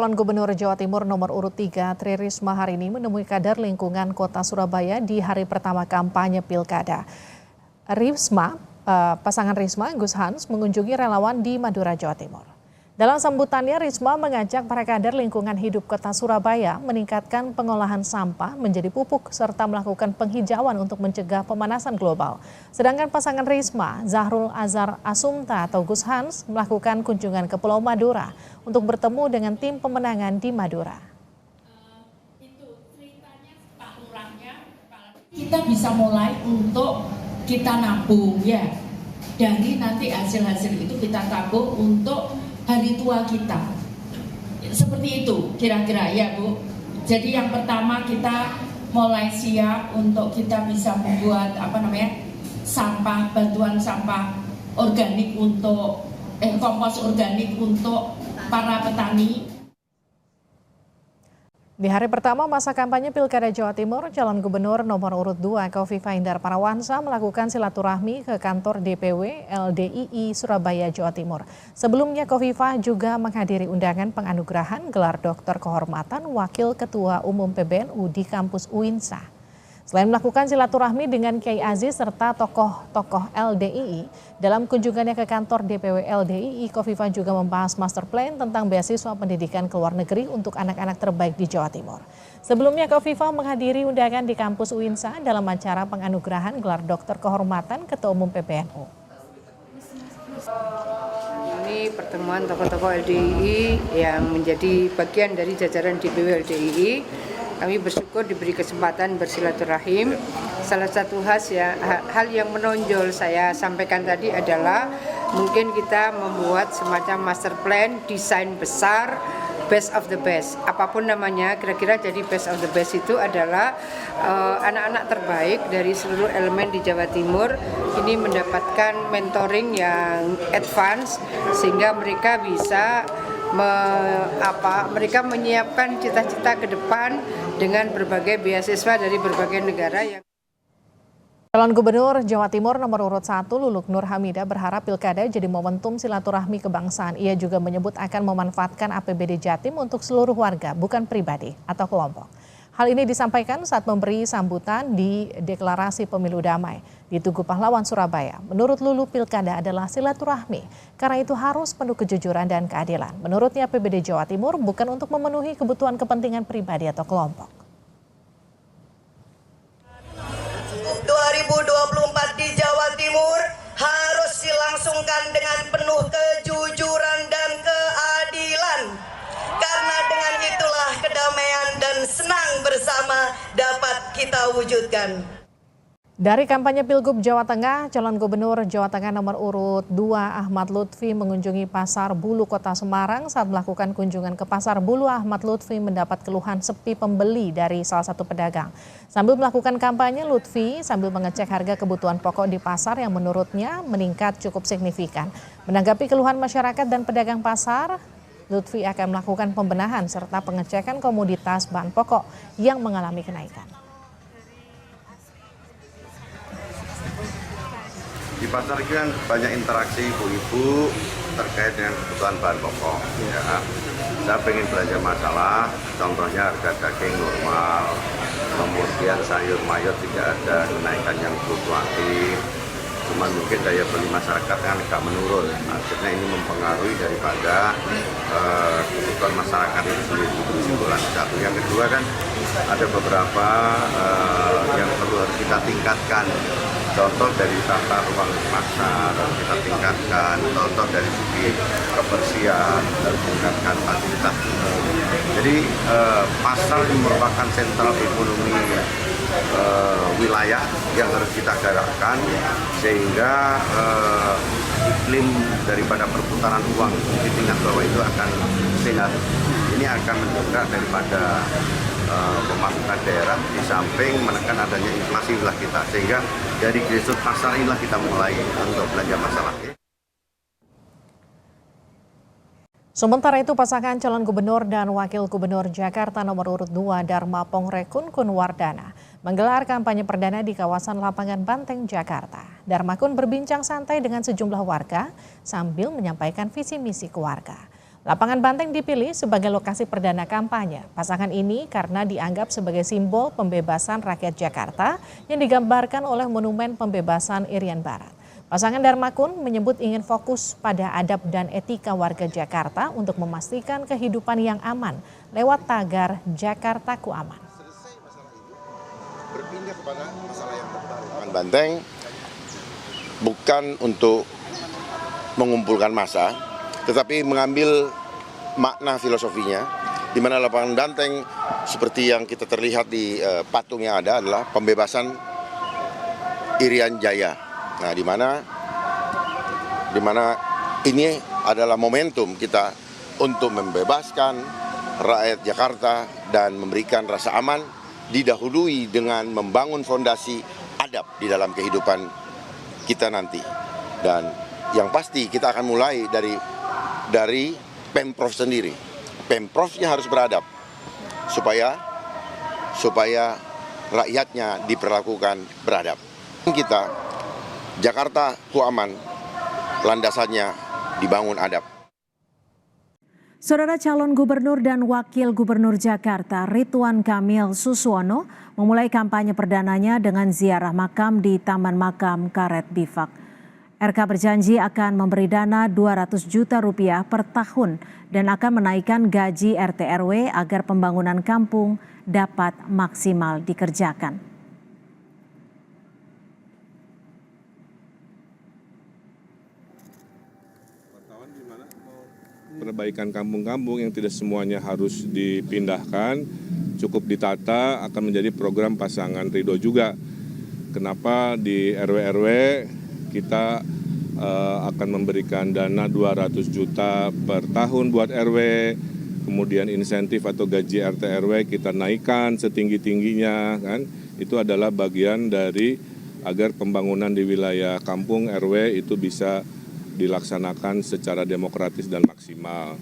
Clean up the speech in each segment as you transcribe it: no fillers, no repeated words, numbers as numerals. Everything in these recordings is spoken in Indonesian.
Calon Gubernur Jawa Timur nomor urut 3 Tri Risma hari ini menemui kader lingkungan Kota Surabaya di hari pertama kampanye Pilkada. Pasangan Risma, Gus Hans, mengunjungi relawan di Madura, Jawa Timur. Dalam sambutannya, Risma mengajak para kader lingkungan hidup Kota Surabaya meningkatkan pengolahan sampah menjadi pupuk serta melakukan penghijauan untuk mencegah pemanasan global. Sedangkan pasangan Risma, Zahrul Azhar Asumta atau Gus Hans, melakukan kunjungan ke Pulau Madura untuk bertemu dengan tim pemenangan di Madura. Kita bisa mulai untuk kita nabung ya. Dari nanti hasil-hasil itu kita tabung untuk hari tua kita. Seperti itu kira-kira ya Bu. Jadi yang pertama kita mulai siap untuk kita bisa membuat sampah, bantuan sampah organik untuk kompos organik untuk para petani. Di hari pertama masa kampanye Pilkada Jawa Timur, calon gubernur nomor urut 2 Khofifah Indar Parawansa melakukan silaturahmi ke kantor DPW LDII Surabaya, Jawa Timur. Sebelumnya Khofifah juga menghadiri undangan penganugerahan gelar doktor kehormatan Wakil Ketua Umum PBNU di kampus UINSA. Selain melakukan silaturahmi dengan Kiai Aziz serta tokoh-tokoh LDII, dalam kunjungannya ke kantor DPW LDII, Khofifah juga membahas master plan tentang beasiswa pendidikan ke luar negeri untuk anak-anak terbaik di Jawa Timur. Sebelumnya Khofifah menghadiri undangan di kampus UINSA dalam acara penganugerahan gelar doktor kehormatan Ketua Umum PBNU. Ini pertemuan tokoh-tokoh LDII yang menjadi bagian dari jajaran DPW LDII. Kami bersyukur diberi kesempatan bersilaturahim. Salah satu hal yang menonjol saya sampaikan tadi adalah mungkin kita membuat semacam master plan, desain besar, best of the best. Apapun namanya, kira-kira jadi best of the best itu adalah anak-anak terbaik dari seluruh elemen di Jawa Timur ini mendapatkan mentoring yang advance sehingga mereka bisa mereka menyiapkan cita-cita ke depan dengan berbagai beasiswa dari berbagai negara yang. Calon Gubernur Jawa Timur nomor urut 1 Luluk Nur Hamidah berharap Pilkada jadi momentum silaturahmi kebangsaan. Ia juga menyebut akan memanfaatkan APBD Jatim untuk seluruh warga, bukan pribadi atau kelompok. Hal ini disampaikan saat memberi sambutan di Deklarasi Pemilu Damai di Tugu Pahlawan, Surabaya. Menurut Lulu, Pilkada adalah silaturahmi, karena itu harus penuh kejujuran dan keadilan. Menurutnya APBD Jawa Timur bukan untuk memenuhi kebutuhan kepentingan pribadi atau kelompok. 2024 di Jawa Timur harus dilangsungkan dengan penuh kejujuran dan keadilan. Karena dengan itulah kedamaian dan senang bersama dapat kita wujudkan. Dari kampanye Pilgub Jawa Tengah, calon gubernur Jawa Tengah nomor urut 2 Ahmad Lutfi mengunjungi Pasar Bulu Kota Semarang. Saat melakukan kunjungan ke Pasar Bulu, Ahmad Lutfi mendapat keluhan sepi pembeli dari salah satu pedagang. Sambil melakukan kampanye, Lutfi sambil mengecek harga kebutuhan pokok di pasar yang menurutnya meningkat cukup signifikan. Menanggapi keluhan masyarakat dan pedagang pasar, Lutfi akan melakukan pembenahan serta pengecekan komoditas bahan pokok yang mengalami kenaikan. Di pasar ini kan banyak interaksi ibu-ibu terkait dengan kebutuhan bahan pokok. Ya. Saya ingin belanja masalah, contohnya harga daging normal, kemudian sayur mayur tidak ada kenaikan yang fluktuatif. Cuman mungkin daya beli masyarakat kan agak menurun. Akhirnya ini mempengaruhi daripada kebutuhan masyarakat itu sendiri. Itu kesimpulan satu. Yang kedua kan ada beberapa yang perlu harus kita tingkatkan. Contoh dari tata ruang pasar harus kita tingkatkan, contoh dari segi kebersihan harus tingkatkan fasilitas umum. Jadi pasar ini merupakan sentral ekonomi wilayah yang harus kita gerakkan sehingga iklim daripada perputaran uang di tingkat bawah itu akan sehat. Ini akan mendongkrak daripada pemasukan daerah di samping menekan adanya inflasi wilayah kita, sehingga dari grassroots pasar inilah kita mulai untuk belanja masalah. Sementara itu pasangan calon gubernur dan wakil gubernur Jakarta nomor urut 2 Dharma Pongrekun Kunwardana menggelar kampanye perdana di kawasan Lapangan Banteng, Jakarta. Dharma Kun berbincang santai dengan sejumlah warga sambil menyampaikan visi misi ke warga. Lapangan Banteng dipilih sebagai lokasi perdana kampanye. Pasangan ini karena dianggap sebagai simbol pembebasan rakyat Jakarta yang digambarkan oleh Monumen Pembebasan Irian Barat. Pasangan Darmakun menyebut ingin fokus pada adab dan etika warga Jakarta untuk memastikan kehidupan yang aman lewat tagar Jakartaku Aman. Berpindah kepada masalah yang terbaru. Lapangan Banteng bukan untuk mengumpulkan massa, tetapi mengambil makna filosofinya, di mana lapangan Banteng seperti yang kita terlihat di patung yang ada adalah pembebasan Irian Jaya. Nah, di mana ini adalah momentum kita untuk membebaskan rakyat Jakarta dan memberikan rasa aman, didahului dengan membangun fondasi adab di dalam kehidupan kita nanti. Dan yang pasti kita akan mulai dari Pemprov sendiri. Pemprovnya harus beradab supaya rakyatnya diperlakukan beradab. Kita Jakartaku Aman, landasannya dibangun adab. Saudara calon gubernur dan wakil gubernur Jakarta Ridwan Kamil Suswono memulai kampanye perdananya dengan ziarah makam di Taman Makam Karet Bifak. RK berjanji akan memberi dana 200 juta rupiah per tahun dan akan menaikkan gaji RT RW agar pembangunan kampung dapat maksimal dikerjakan. Perbaikan kampung-kampung yang tidak semuanya harus dipindahkan, cukup ditata, akan menjadi program pasangan Ridho juga. Kenapa di RW-RW kita akan memberikan dana 200 juta per tahun buat RW, kemudian insentif atau gaji RT RW kita naikkan setinggi-tingginya, kan? Itu adalah bagian dari agar pembangunan di wilayah kampung RW itu bisa dilaksanakan secara demokratis dan maksimal.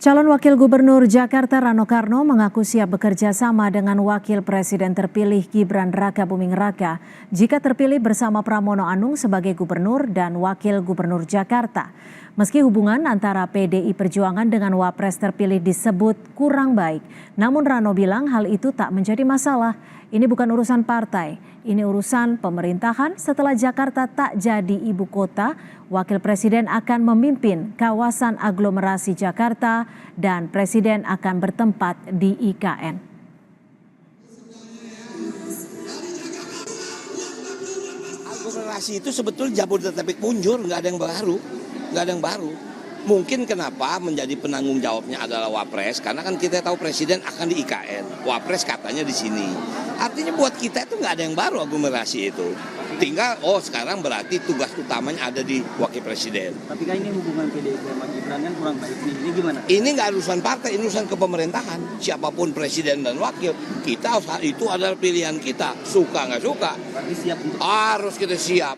Calon Wakil Gubernur Jakarta Rano Karno mengaku siap bekerja sama dengan Wakil Presiden terpilih Gibran Rakabuming Raka jika terpilih bersama Pramono Anung sebagai Gubernur dan Wakil Gubernur Jakarta. Meski hubungan antara PDI Perjuangan dengan Wapres terpilih disebut kurang baik, namun Rano bilang hal itu tak menjadi masalah. Ini bukan urusan partai, ini urusan pemerintahan. Setelah Jakarta tak jadi ibu kota, Wakil Presiden akan memimpin kawasan aglomerasi Jakarta dan Presiden akan bertempat di IKN. Aglomerasi itu sebetulnya Jabodetabek mundur, nggak ada yang baru. Mungkin kenapa menjadi penanggung jawabnya adalah Wapres, karena kan kita tahu Presiden akan di IKN, Wapres katanya di sini. Artinya buat kita itu nggak ada yang baru aglomerasi itu. Tinggal, sekarang berarti tugas utamanya ada di Wakil Presiden. Tapi kan ini hubungan PDIP sama Gibran kan kurang baik nih, ini gimana? Ini nggak urusan partai, ini urusan kepemerintahan. Siapapun Presiden dan Wakil, itu adalah pilihan kita, suka nggak suka. Berarti siap untuk... Harus kita siap.